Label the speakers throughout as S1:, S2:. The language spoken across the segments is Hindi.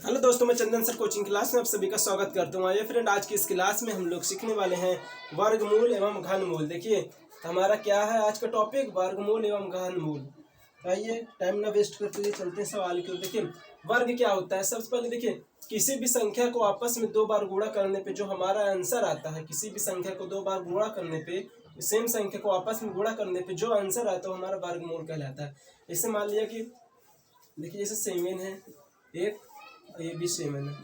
S1: हेलो दोस्तों, मैं चंदन सर कोचिंग क्लास में आप सभी का स्वागत करता हूँ। आइए फ्रेंड, आज की इस क्लास में हम लोग सीखने वाले हैं वर्गमूल एवं घनमूल। देखिए हमारा क्या है आज का टॉपिक, वर्गमूल एवं घनमूल। आइए टाइम ना वेस्ट करते हुए चलते हैं सवाल की ओर। देखिए वर्ग क्या होता है। सबसे पहले देखिए, किसी भी संख्या को आपस में दो बार गुणा करने पे जो हमारा आंसर आता है, किसी भी संख्या को दो बार गुणा करने पे, सेम संख्या को आपस में गुणा करने पे जो आंसर आता है वो हमारा वर्गमूल कहलाता है। जैसे मान लिया कि देखिए जैसे सेवन है एक, ये भी सेवन है।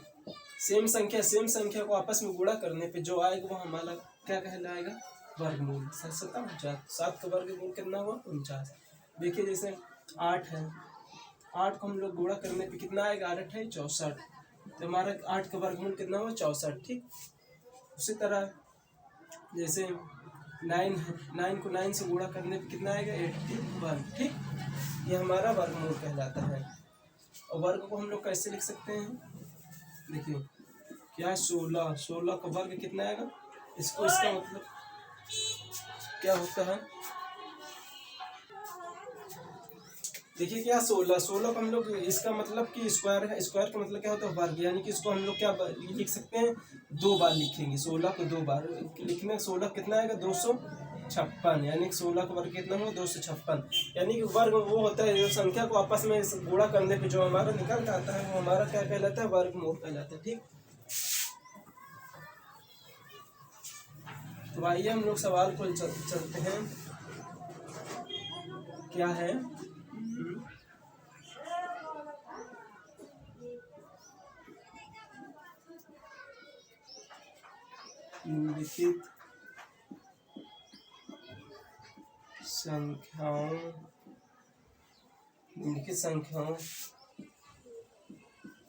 S1: सेम संख्या को आपस में गुणा करने पे जो आएगा वो हमारा क्या कहलाएगा, वर्गमूल। 7 का वर्गमूल कितना हुआ, 49। देखिए जैसे 8 है, 8 को हम लोग गुणा करने पे कितना आएगा, 8 है 64, तो हमारा 8 का वर्गमूल कितना हुआ, 64। ठीक, उसी तरह जैसे 9 है, 9 को 9 से गुणा करने पे कितना आएगा, 81। ठीक, ये हमारा वर्गमूल कहलाता है। और वर्ग को हम लोग कैसे लिख सकते हैं, देखिए क्या 16 का वर्ग कितना आएगा, इसको इसका मतलब क्या होता है, देखिए क्या 16 का हम लोग इसका मतलब कि स्क्वायर है। स्क्वायर का मतलब क्या होता है, वर्ग, यानी कि इसको हम लोग क्या लिख सकते हैं, दो बार लिखेंगे। 16 को दो बार लिखने, 16 कितना आएगा, 256, यानी कि 16 का वर्ग कितना हुआ, 256। यानी कि वर्ग वो होता है जो संख्या को आपस में गुणा करने पे जो हमारा निकल आता है वो हमारा क्या कहलाता है, वर्गमूल कहलाता है। ठीक, तो आइए हम लोग सवाल को चलते हैं। क्या है, निम्नलिखित संख्याओं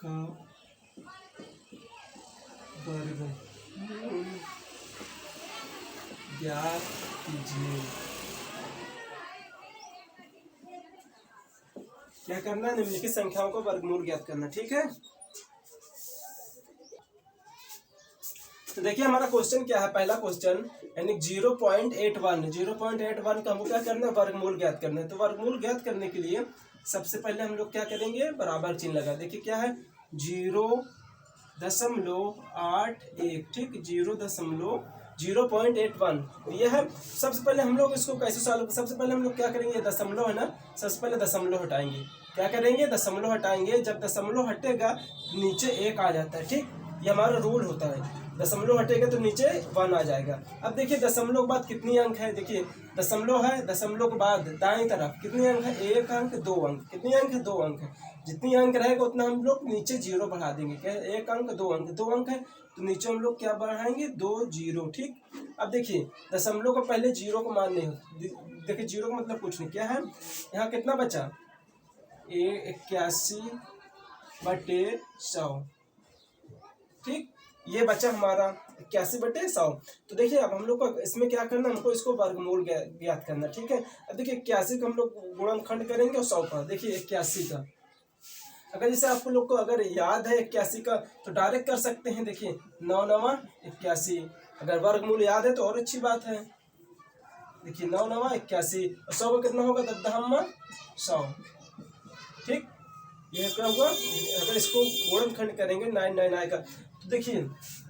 S1: का वर्गमूल ज्ञात कीजिए। क्या करना है, निम्नलिखित संख्याओं का वर्गमूल ज्ञात करना। ठीक है, तो देखिए हमारा क्वेश्चन क्या है, पहला क्वेश्चन यानी 0.81 का हमको क्या करना है, वर्गमूल ज्ञात करना है। तो वर्गमूल ज्ञात करने के लिए सबसे पहले हम लोग क्या करेंगे, बराबर चिन्ह लगा। देखिए क्या है, 0.81। ठीक, 0.81 ये है। सबसे पहले हम लोग इसको कैसे सॉल्व, सबसे पहले हम लोग क्या करेंगे, दशमलव है ना, सबसे पहले दशमलव हटाएंगे। क्या करेंगे, दशमलव हटाएंगे। जब दशमलव हटेगा नीचे एक आ जाता है। ठीक, ये हमारा रूल होता है, दशमलव हटेगा तो नीचे 1 आ जाएगा। अब देखिए दशमलव के बाद कितनी अंक है, देखिए दशमलव है, दशमलव के बाद दाएं तरफ कितने अंक है, 1 अंक 2 अंक, कितने अंक है, 2 अंक है। जितनी अंक रहेगा उतना हम लोग नीचे 0 बढ़ा देंगे। क्या, 1 अंक 2 अंक, 2 अंक है तो नीचे हम लोग क्या बढ़ाएंगे, 2 0। ठीक, अब देखिए दशमलव को पहले 0 को मान नहीं, देखिए 0 का मतलब कुछ नहीं। क्या है, यहाँ कितना बचा, 81/100। ठीक, ये बचा हमारा 81/100। तो देखिए अब हम लोग को इसमें क्या करना, हमको इसको वर्गमूल ज्ञात करना। ठीक है, अब देखिए 81 का हम लोग गुणनखंड करेंगे और 100 का। देखिए 81 का अगर जैसे आपको लोग को अगर याद है 81 का तो डायरेक्ट कर सकते हैं। देखिए 9 9 81, अगर वर्गमूल याद है तो और अच्छी बात है। देखिए 9 9 81 और 100 का कितना होगा, 10 100। ठीक, ये क्या होगा, अगर इसको गुणनखंड करेंगे 9 9 आएगा। तो देखिए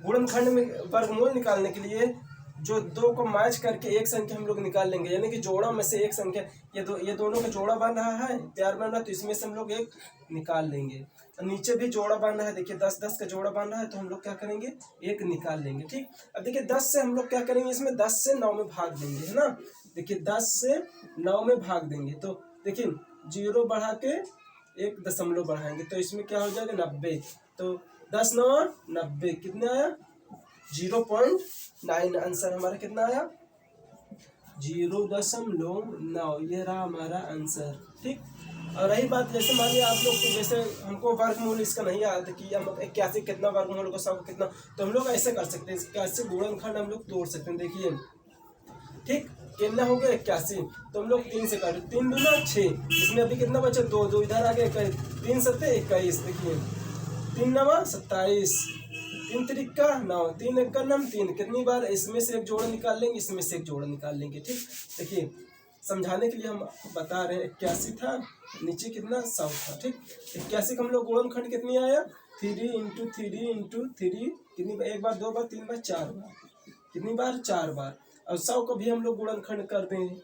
S1: गुणनखंड में वर्गमूल निकालने के लिए जो दो को मैच करके एक संख्या हम लोग निकाल लेंगे, यानी कि जोड़ा में से एक संख्या, ये दोनों का जोड़ा बन रहा है, प्यार बन रहा है, तो इसमें से हम लोग एक निकाल लेंगे। और नीचे भी जोड़ा बन रहा है, देखिए 10 10 का जोड़ा बन रहा है, तो हम लोग क्या करेंगे, एक निकाल लेंगे। ठीक, अब देखिए 10 से हम लोग क्या करेंगे, इसमें 10 से 9 में भाग देंगे, है ना। देखिए 10 से 9 में भाग देंगे तो देखिए 0 बढ़ा के एक दशमलव बढ़ाएंगे तो इसमें क्या हो जाएगा, 90। तो 10 9 90, कितना आया, 0.9। आंसर हमारा कितना आया, 0.9। ये रहा हमारा आंसर। ठीक, और रही बात, जैसे मान लिया आप लोग को, जैसे हमको वर्गमूल इसका नहीं याद कि हम 81 कितना वर्गमूल को 100 कितना, तो हम लोग ऐसे कर सकते हैं, 81 गुणनखंड हम लोग तोड़ सकते हैं। देखिए ठीक, कितना हो गया 81, तो हम लोग 3 से काटे, 3 दूना 6, इसमें अभी कितना बचा, 2 2 इधर आ गया, 3 7 21। देखिए 3 9 27, 3 3 9, 3 1 9, 3, कितनी बार इसमें से एक जोड़ा निकाल लेंगे, इसमें से एक जोड़ा निकाल लेंगे। ठीक, देखिए समझाने के लिए हम बता रहे हैं। 81 था, नीचे कितना 100 था, ठीक। 81 का हम लोग गुणनखंड कितनी आया, 3 कितनी बार, एक बार, दो बार, तीन बार, चार बार, कितनी बार, चार बार। और 100 को भी हम लोग गुणनखंड कर देंगे।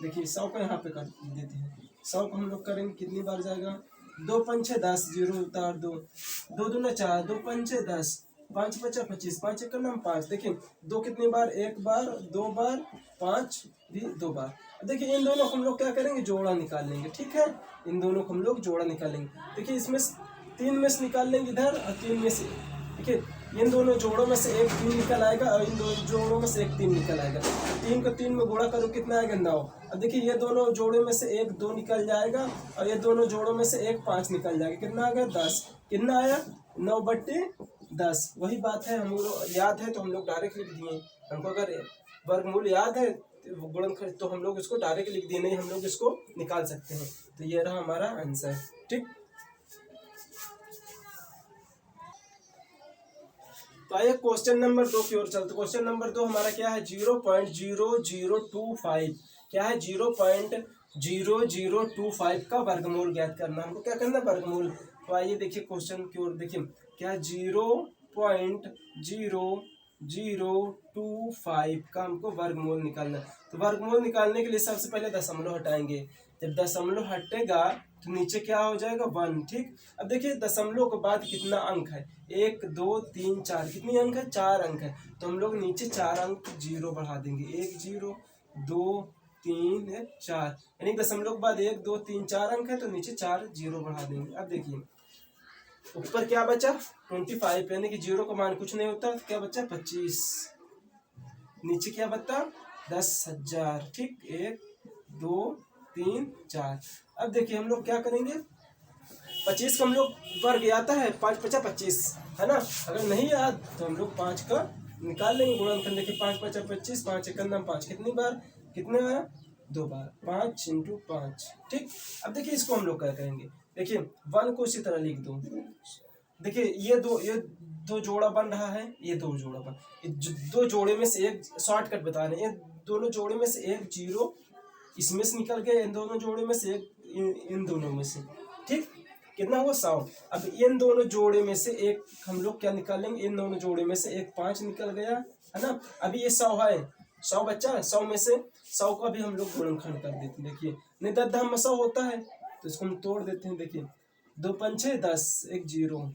S1: देखिए 100 को यहाँ पे कर देते हैं। 100 को हम लोग करेंगे कितनी बार जाएगा, 2 पंचे 10, 0 उतार दो, 2 दूना 4, 2 पंचे 10, 5 पचा 25, 5 एक नाम 5। देखिए 2 कितनी बार, एक बार, 2 बार, 5 भी 2 बार। देखिए इन दोनों को हम लोग क्या करेंगे, जोड़ा निकाल लेंगे, ठीक है। इन दोनों को हम लोग जोड़ा निकालेंगे। देखिए इसमें 3 में से निकाल लेंगे इधर, और 3 में से, देखिए इन दोनों जोड़ों में से एक 3 निकल आएगा, और इन दोनों जोड़ों में से एक 3 निकल आएगा। 3 को 3 में गुणा करो कितना आएगा, 9। अब देखिए ये दोनों जोड़े में से एक 2 निकल जाएगा, और ये दोनों जोड़ों में से एक 5 निकल जाएगा। कितना आ गया, 10। कितना आया, 9/10। वही बात है, हम लोग याद है तो हम लोग डायरेक्ट लिख दिए। हमको अगर वर्गमूल याद है गुणनखंड तो हम लोग इसको डायरेक्ट लिख दिए, नहीं हम लोग इसको निकाल सकते हैं। तो ये रहा हमारा आंसर, ठीक। तो आइए क्वेश्चन नंबर 2 की ओर चलते। क्वेश्चन नंबर 2 हमारा क्या है, 0.0025। क्या है, 0.0025 का वर्गमूल ज्ञात करना। हमको क्या करना, वर्गमूल। तो आइए देखिए क्वेश्चन की ओर, देखिए क्या 0.0025 का हमको वर्गमूल निकालना। तो वर्गमूल निकालने के लिए सबसे पहले दशमलव हटाएंगे। जब दशमलव हटेगा तो नीचे क्या हो जाएगा, 1, ठीक। अब देखिए दशमलव के बाद कितना अंक है, 1 2 3 4, कितनी अंक है, 4 अंक है। तो हम लोग नीचे 4 अंक 0 बढ़ा देंगे, 1 0 2 3 4, यानी दशमलव के बाद 1 2 3 4 अंक है, तो नीचे 4 0 बढ़ा देंगे। अब देखिए ऊपर क्या बचा, 25, यानी कि 0 का मान कुछ नहीं होता, तो क्या बचा, 25। नीचे क्या बचा, 10,000, ठीक। 1 2 3 4। अब देखिए हम लोग क्या करेंगे, 25 का हम लोग वर्ग आता है, 5 पचा 25, है ना। अगर नहीं याद तो हम लोग 5 का निकाल लेंगे गुणनखंड। देखिए 5 पचा 25, 5 एक नाम 5, कितनी बार, कितने आया, 2 बार, 5 × 5, ठीक। अब देखिए इसको हम लोग क्या करेंगे, देखिए 1 को इसी तरह लिख दो। देखिए ये दो जोड़ा बन रहा है, ये दो जोड़ा बन, दो जोड़े में से एक शॉर्टकट बता रहे हैं, ये दोनों जोड़े में से एक 0 इसमें से निकल गया, इन दोनों जोड़े में से एक इन दोनों में से, ठीक। कितना हुआ, 100। अब इन दोनों जोड़े में से एक हम लोग क्या निकालेंगे, इन दोनों जोड़े में से एक 5 निकल गया, है ना। अभी ये 100 है, 100 बच्चा, 100 में से 100 का भी हम लोग गुणनखंड कर देते हैं। देखिए नहीं 10 में 100 होता है, तो इसको हम तोड़ देते हैं। देखिए 2 पंचे 10, 1 0,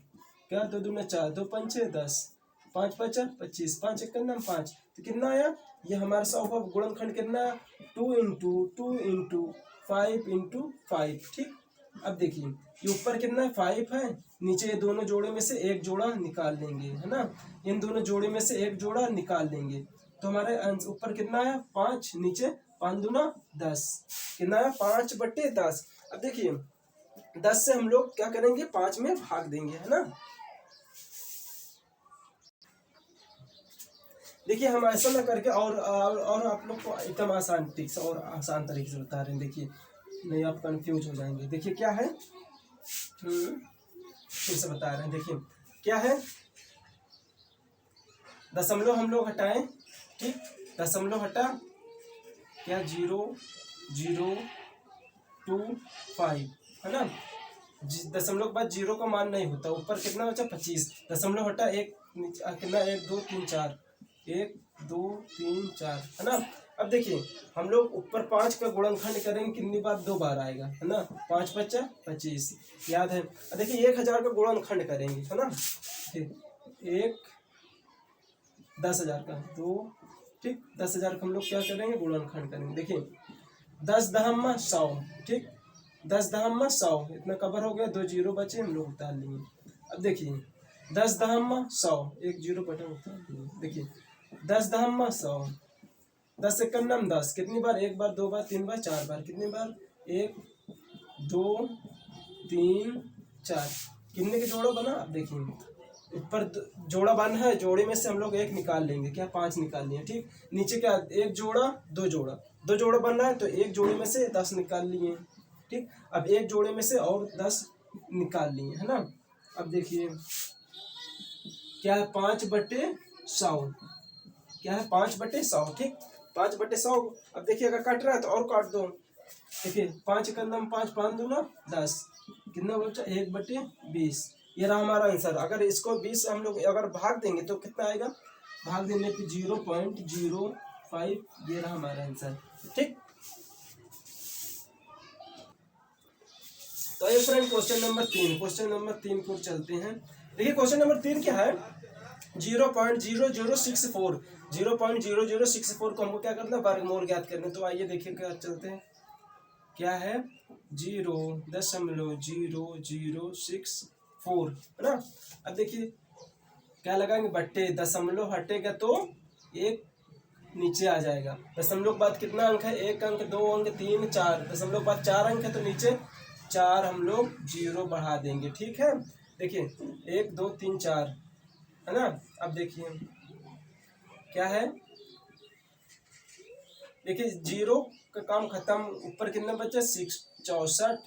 S1: क्या 2 दूना 4, 2 पंचे 10, 5 पचा 25, 5 एक नाम 5, तो कितना आया, ये हमारा 100 का गुणनखंड कितना, 2 × 5 × 5, ठीक। अब देखिए ये ऊपर कितना है, 5 है, नीचे ये दोनों जोड़े में से एक जोड़ा निकाल लेंगे, है ना। इन दोनों जोड़े में से एक जोड़ा निकाल लेंगे, तो हमारे ऊपर कितना है, 5, नीचे 5 दूना 10, कितना है, 5/10। अब देखिए 10 से हम लोग क्या करेंगे, 5 में भाग देंगे, है ना। देखिए हम ऐसा ना करके और आप लोग को एकदम आसान ट्रिक्स और आसान तरीके से बता रहे हैं। देखिए नहीं आप कंफ्यूज हो जाएंगे। देखिए क्या है, फिर से बता रहे हैं। देखिए क्या है, दशमलव हम लोग हटाएं, ठीक। दशमलव हटा, क्या 0.025, है ना। दशमलव के बाद 0 का मान नहीं होता। ऊपर कितना बचा, 25, दशमलव हटा, एक कितना, 1 2 3 4, 1 2 3 4, है ना। अब देखिए हम लोग ऊपर 5 का गुणनखंड करेंगे, कितनी बार, 2 बार आएगा, है ना। 5 पचा 25, याद है। देखिए 1000 का गुणनखंड करेंगे, है ना। ठीक, 1 10,000 का 2, ठीक। 10,000 का हम लोग क्या करेंगे, गुणनखंड करेंगे। देखिए 10 दहम्मा 100, ठीक। 10 दहम्मा 100, इतना कवर हो गया, 2 0 बचे, हम लोग उतार लेंगे। अब देखिए 10 दहम्मा 100, 1 0 बटा, उतार लेंगे। देखिए 10 दहम्मा 100, 10 एक नाम 10, कितनी बार, 1 बार, 2 बार, 3 बार, 4 बार, कितनी बार, 1 2 3 4, कितने के जोड़ा बना। अब देखिए ऊपर जोड़ा बना है, जोड़े में से हम लोग एक निकाल लेंगे, क्या 5 निकाल लिए, ठीक। नीचे क्या, एक जोड़ा, दो जोड़ा बन रहा है, तो एक जोड़े में से 10 निकाल लिए, ठीक। अब एक जोड़े में से और 10 निकाल लिए, है ना। अब देखिए क्या है, 5/100, क्या है, 5/100, ठीक। 5/100। अब देखिए अगर कट रहा है तो और काट दो। देखिए 5 का नाम 5, 5 दूना 10, कितना बचा 1/20। ये रहा हमारा आंसर। अगर इसको 20 हम लोग अगर भाग देंगे तो कितना आएगा, भाग देने पे 0.05, ये रहा हमारा आंसर। ठीक, तो ये फ्रेंड क्वेश्चन नंबर 3 को चलते हैं। देखिए क्वेश्चन नंबर 3 क्या है, 0.0064 0.0064 को हमको क्या करना है, वर्गमूल ज्ञात करना है। तो आइए देखिए क्या चलते हैं, क्या है 0.0064 है ना। अब देखिए क्या लगाएंगे, बट्टे, दशमलव हटेगा तो एक नीचे आ जाएगा। दशमलव के बाद कितना अंक है, 1 अंक, 2 अंक, 3, 4, दशमलव के बाद 4 अंक है तो नीचे 4 हम लोग 0 बढ़ा देंगे। ठीक है, देखिए 1 2 3 4 है ना। अब देखिए क्या है, देखिए 0 का काम खत्म, ऊपर कितना बचा 64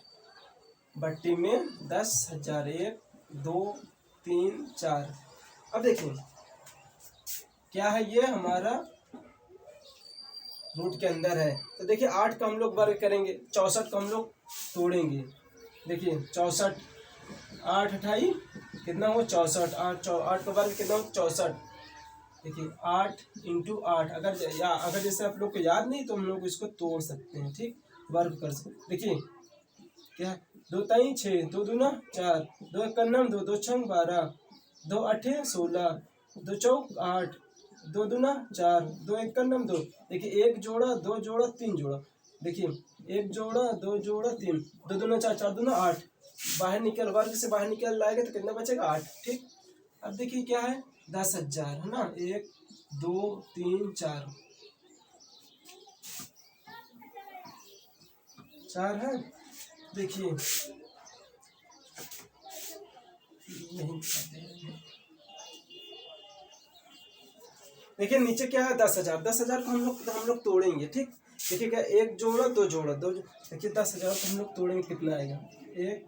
S1: बट्टी में 10,000, 1 2 3 4। अब देखिए क्या है, ये हमारा रूट के अंदर है। तो देखिए 8 का हम लोग वर्ग करेंगे, 64 को हम लोग तोड़ेंगे। देखिए 64, 8 अठाई कितना हुआ 64, 8 का वर्ग कितना हो 64। देखिए 8 × 8, अगर जैसे आप लोग को याद नहीं तो हम लोग इसको तोड़ सकते हैं। ठीक, वर्ग कर सकते। देखिए क्या, 2 ताई 6, 2 दूना 4, 2 एक 2, 2 छंग 12, 2 8 16, 2 चौक 8, 2 दूना 4, 2 एक 2। देखिए 1 जोड़ा 2 जोड़ा 3 जोड़ा, देखिए 1 जोड़ा 2 जोड़ा 3, 2 दूना 4, 4 दूना 8, बाहर निकल, वर्ग से बाहर निकल लाएगा तो कितना बचेगा 8। ठीक, अब देखिए क्या है 10,000 है ना, 1 2 3 4 4 है। देखिए नहीं, देखिए नीचे क्या है 10,000, 10,000 को हम लोग तोड़ेंगे। ठीक, देखिए क्या, 1 जोड़ा 2 जोड़ा 2, देखिए 10,000 को हम लोग तोड़ेंगे कितना आएगा, 1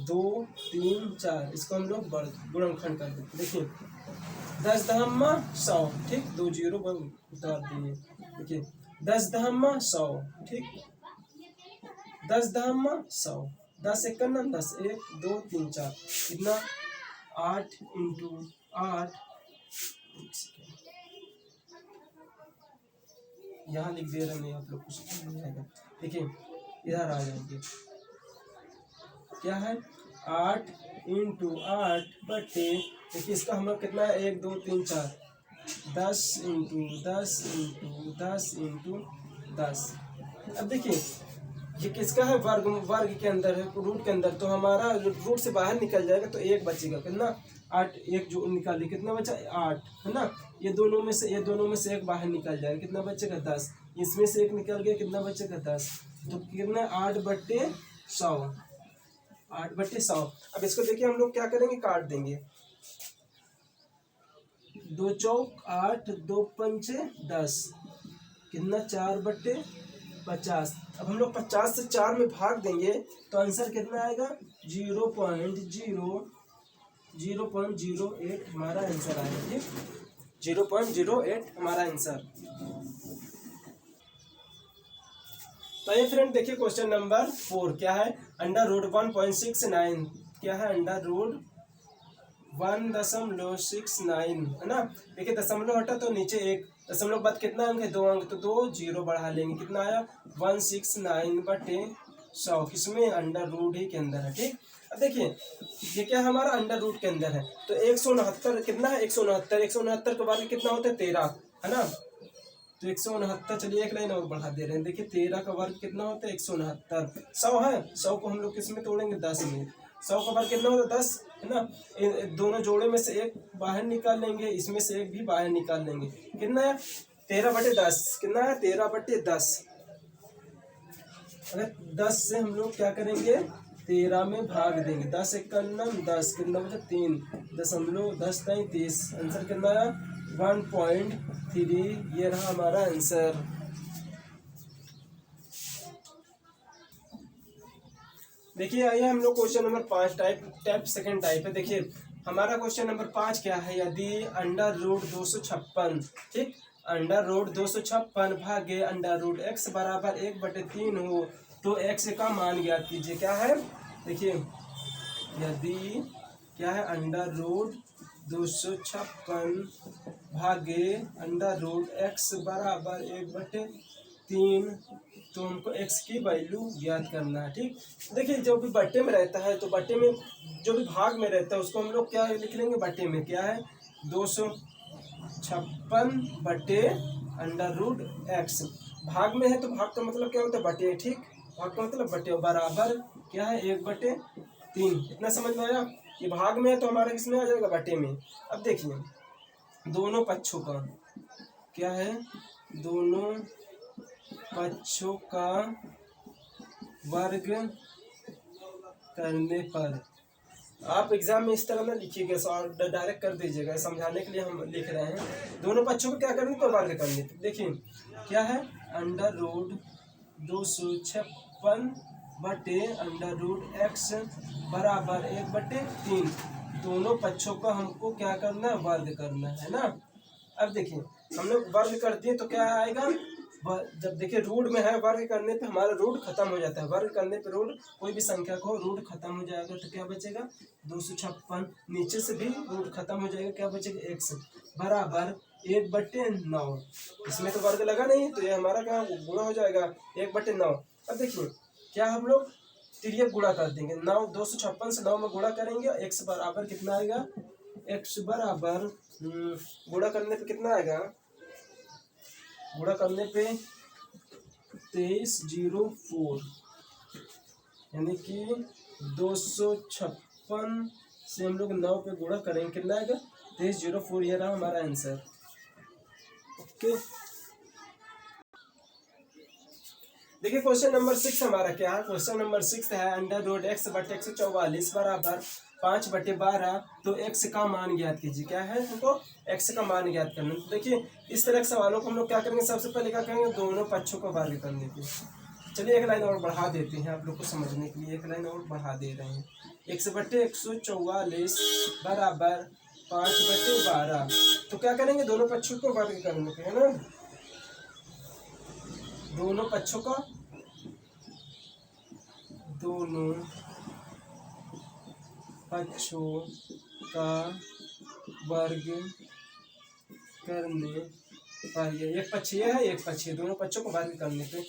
S1: 2 3 4, इसको हम लोग गुणनखंड कर देते। देखिए 10 दहम्मा 100, ठीक, 2 0 उतार दिए। देखिए 10 दहम्मा 100, ठीक, 10 दहम्मा 100, 10 एक 10, 1 2 3 4, कितना 8 × 8, यहाँ लिख दे रहे नहीं आप लोग, कुछ नहीं आएगा। देखिए इधर आ जाएंगे, क्या है 8 × 8 बटे, देखिए इसका हम लोग कितना है 1 2 3 4, 10 × 10 × 10 × 10। अब देखिए ये किसका है, वर्ग के अंदर है, रूट के अंदर, तो हमारा रूट से बाहर निकल जाएगा तो 1 बचेगा, कितना 8, 1 जो निकालिए कितना बचा 8 है ना। ये दोनों में से 1 बाहर निकल जाएगा, कितना बचेगा 10, इसमें से 1 निकल गया, कितना बचेगा 10, तो कितना 8/100, 8/100। अब इसको देखिए हम लोग क्या करेंगे, काट देंगे, 2 चौक 8, 2 पंचे 10, कितना 4/50। अब हम लोग 50 से 4 में भाग देंगे तो आंसर कितना आएगा, 0.08 हमारा आंसर आएगा। ठीक, 0.08 हमारा आंसर। तो ये फ्रेंड देखिए क्वेश्चन नंबर 4 क्या है, √1.69, क्या है √1.69 है ना। देखिए दशमलव हटा तो नीचे 1, दशमलव के बाद कितना अंक है 2 अंक, तो 2 0 बढ़ा लेंगे, कितना आया 169/100, किसमें अंडर रूट ही के अंदर है। ठीक, अब देखिए ये क्या हमारा अंडर रूट के अंदर है, तो 169 कितना है 169 के बाद कितना होता है 13 है ना। तो 169, चलिए एक लाइन और बढ़ा दे रहे हैं, देखिए 13 का वर्ग कितना होता है 169, 100 है, 100 को हम लोग किस में तोड़ेंगे 10 में, 100 का वर्ग कितना होता है 10 है ना। दोनों जोड़े में से 1 बाहर निकाल लेंगे, इसमें से 1 भी बाहर निकाल लेंगे, कितना है 13/10, कितना है 13/10। अगर 10 से हम लोग क्या करेंगे 13 में भाग देंगे, 10 एक 10, कितना बचा 3, दशमलव 10 ताई 30, आंसर कितना आया 1.3, ये रहा हमारा आंसर। देखिए आइए हम लोग question number 5 type second type है। देखिए हमारा क्वेश्चन नंबर 5 क्या है, यदि √256, ठीक, अंडर रूट 256 भागे अंडर रूट x बराबर 1/3 हो तो x का मान ज्ञात कीजिए। क्या है देखिए, यदि क्या है अंडर रूट 256 भागे अंडर रूट x बराबर 1/3 तो हमको x की वैल्यू ज्ञात करना है। ठीक, देखिए जो भी बट्टे में रहता है तो बट्टे में जो भी भाग में रहता है उसको हम लोग क्या लिख लेंगे, बट्टे में क्या है 256 बटे अंडर रूट x। भाग में है तो भाग का मतलब क्या होता है, बटे। ठीक, भाग का मतलब बटे, बराबर क्या है 1/3। इतना समझ में आया। ये भाग में है तो हमारा किसमें आ जाएगा, बटे में। अब देखिए दोनों पक्षों का क्या है, दोनों पक्षों का वर्ग करने पर, आप एग्जाम में इस तरह ना लिखिएगा और डायरेक्ट कर दीजिएगा, समझाने के लिए हम लिख रहे हैं। दोनों पक्षों को क्या करने तो वर्ग करने। तो देखिए क्या है अंडर रूट 256 बटे अंडर रूट x बराबर 1/3। दोनों पक्षों का हमको क्या करना है, वर्ग करना है ना। अब देखिए हम लोग वर्ग कर दिए तो क्या आएगा, जब देखिए रूट में है वर्ग करने पे हमारा रूट खत्म हो जाता है। वर्ग करने पे रूट, कोई भी संख्या को रूट खत्म हो जाएगा तो क्या बचेगा 256। नीचे से भी रूट खत्म हो जाएगा, क्या बचेगा x बराबर 1/9। इसमें तो वर्ग लगा नहीं तो ये हमारा क्या गुणा हो जाएगा 1/9। अब देखिए क्या हम लोग तिर्यक गुणा कर देंगे, 9 256 से 9 में गुणा करेंगे, x बराबर कितना आएगा, x बराबर गुणा करने पे कितना आएगा, गुणा करने पे 2304, यानी कि 256 से हम लोग 9 पे गुणा करेंगे, कितना आएगा 2304। ये रहा हमारा आंसर। ओके, देखिए क्वेश्चन नंबर 6 हमारा क्या है। क्वेश्चन नंबर 6 है अंडर रूट x बटे 144 बराबर 5/12 तो x का मान ज्ञात कीजिए। क्या है हमको x का मान ज्ञात करना। तो देखिए इस तरह के सवालों को हम लोग क्या करेंगे, सबसे पहले क्या करेंगे, दोनों पक्षों को वर्ग करने के। चलिए एक लाइन और बढ़ा देते हैं आप लोग को समझने के लिए, एक लाइन और बढ़ा दे रहे हैं। x बटे 144 बराबर 5/12 तो क्या करेंगे, दोनों पक्षों को वर्ग करने के, है ना। दोनों पक्षों का वर्ग करने पर, ये एक पक्ष ये है एक पक्ष, दोनों पक्षों को वर्ग करने पे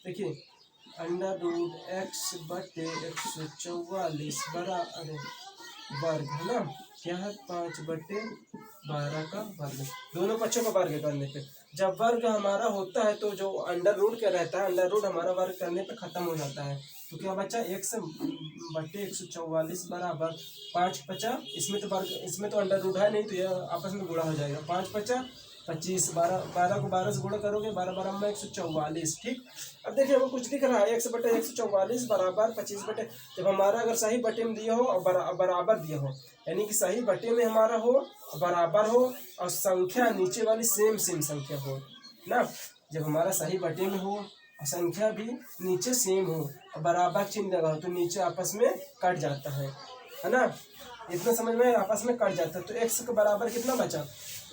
S1: देखिए अंडर रूट x बटे 144 बराबर वर्ग, है ना, क्या है 5/12 का वर्ग। दोनों पक्षों का वर्ग करने पे, जब वर्ग हमारा होता है तो जो अंडर रूट क्या रहता है, अंडर रूट हमारा वर्ग करने पे खत्म हो जाता है। तो क्या बचा x बटे 144 बराबर 5×5, इसमें तो वर्ग, इसमें तो अंडर रूट है नहीं तो यह आपस में गुणा हो जाएगा। 5×5 25, 12 को 12 से गुणा करोगे, 12 में 144। ठीक, अब देखिए हमको कुछ दिख रहा है x बटे 144 बराबर 25 बटे, जब हमारा अगर सही बटे में दिया हो और बराबर दिया हो, यानी कि सही बटे में हमारा हो, बराबर हो और संख्या नीचे वाली सेम संख्या हो ना। जब हमारा सही बटे में हो और संख्या भी नीचे सेम हो और बराबर चिन्ह लगा हो तो नीचे आपस में कट जाता है ना। इतना समझ में, आपस में कट जाता है। तो x के बराबर कितना बचा,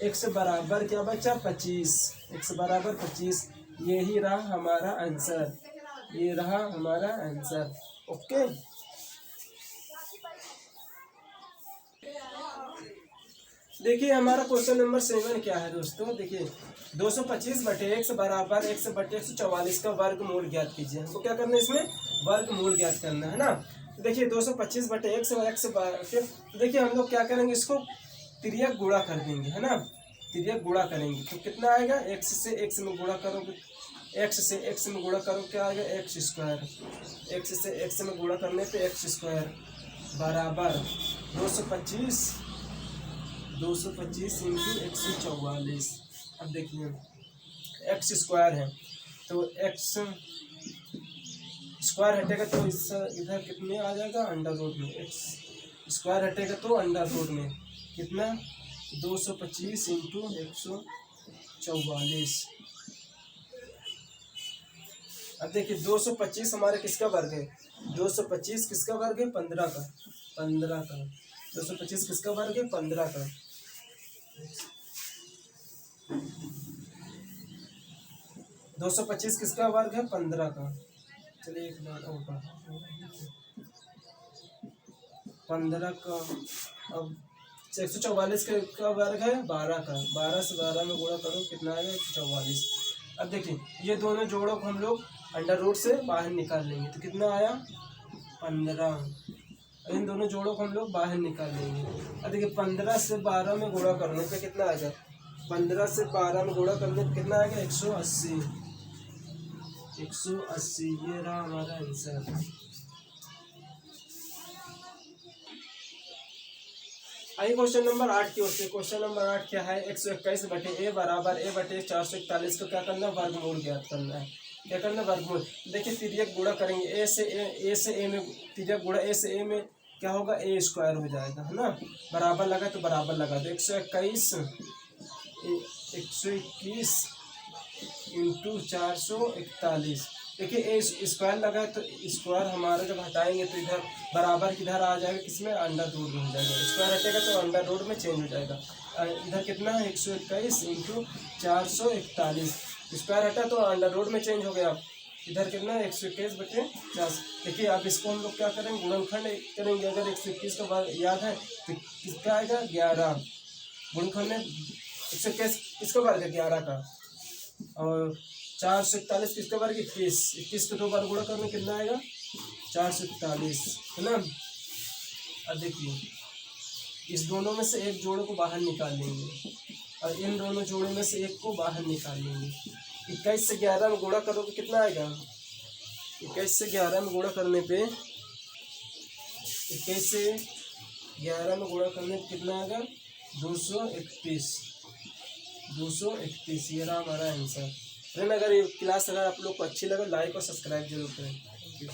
S1: x बराबर क्या बचा 25, x बराबर 25। यही रहा हमारा आंसर, ये रहा हमारा आंसर। ओके, देखिए हमारा क्वेश्चन नंबर 7 क्या है दोस्तों। देखिए 225 बटे x बराबर x बटे 144 का वर्गमूल ज्ञात कीजिए। हमको क्या करना है, इसमें वर्गमूल ज्ञात करना है ना। तो देखिए 225 बटे x और x बटे, तो देखिए हम लोग क्या करेंगे, इसको तिर्यक गुणा कर देंगे, है ना। तिर्यक गुणा करेंगे तो कितना आएगा, x से x में गुणा करोगे, x से x में गुणा करो क्या आएगा x स्क्वायर, x से x में गुणा करने पे x स्क्वायर बराबर 225 इंटू 144। अब देखिए x स्क्वायर है तो x स्क्वायर हटेगा तो इस इधर कितने आ जाएगा, अंडर रूट में। x स्क्वायर हटेगा तो अंडर रूट में कितना 225 इंटू 144। अब देखिए 225 हमारे किसका वर्ग है, 225 किसका वर्ग है, 15 का, 15 का। 225 किसका वर्ग है, 15 का। 225 किसका वर्ग है? 15 का। चलिए एक बार और 15 का। अब 144 का वर्ग है 12 का। 12 से 12 में गुणा करो, कितना आएगा? 144। अब देखिए ये दोनों जोड़ों को हम लोग अंडर रूट से बाहर निकाल लेंगे, तो कितना आया? 15। इन दोनों जोड़ों को हम लोग बाहर निकाल लेंगे। अब देखिए 15 से 12 में गुणा करने पे कितना आएगा? 15 से 12 में गुणा करने पे कितना आएगा? 180। 180 ये रहा हमारा आंसर। आइए क्वेश्चन नंबर 8 की ओर से। क्वेश्चन नंबर 8 क्या है? 121 बटे ए बराबर ए बटे 441 को क्या करना है? वर्गमूल ज्ञात करना है। क्या करना है? वर्गमूल। देखिए तिर्यक गुणा करेंगे, ए से ए में तिर्यक गुणा ए से ए में क्या होगा? ए स्क्वायर हो जाएगा, है ना। बराबर लगा तो बराबर लगा दो। 121 इंटू 441। देखिए ए स्क्वायर लगा है तो स्क्वायर हमारा जब हटाएंगे तो इधर बराबर किधर आ जाएगा? किसमें? अंडर रूट में हो जाएगा। स्क्वायर हटेगा तो अंडर रूट में चेंज हो जाएगा। इधर कितना है? 121 इंटू 441। स्क्वायर हटा तो अंडर रूट में चेंज हो गया। इधर कितना है? 121 बटे 40। देखिए अब इसको हम लोग क्या करेंगे? गुणनखंड करेंगे। अगर 121 का याद है तो किसका आएगा? 11। गुणनखंड में 121 किसका वर्ग है? 11 का। और 441 किसका वर्ग? 21। 21 को 2 बार गुणा करने कितना आएगा? 441, है ना। अब देखिए इस दोनों में से एक जोड़े को बाहर निकाल लेंगे और इन दोनों जोड़े में से एक को बाहर निकाल लेंगे। 21 से 11 में गुणा करोगे कितना आएगा? 21 से 11 में गुणा करने पे 21 से 11 में गुणा करने पे कितना आएगा? 231। 231 ये रहा हमारा आंसर। फ्रेंड अगर ये क्लास अगर आप लोग को अच्छी लगे लाइक और सब्सक्राइब जरूर करें। Thank you.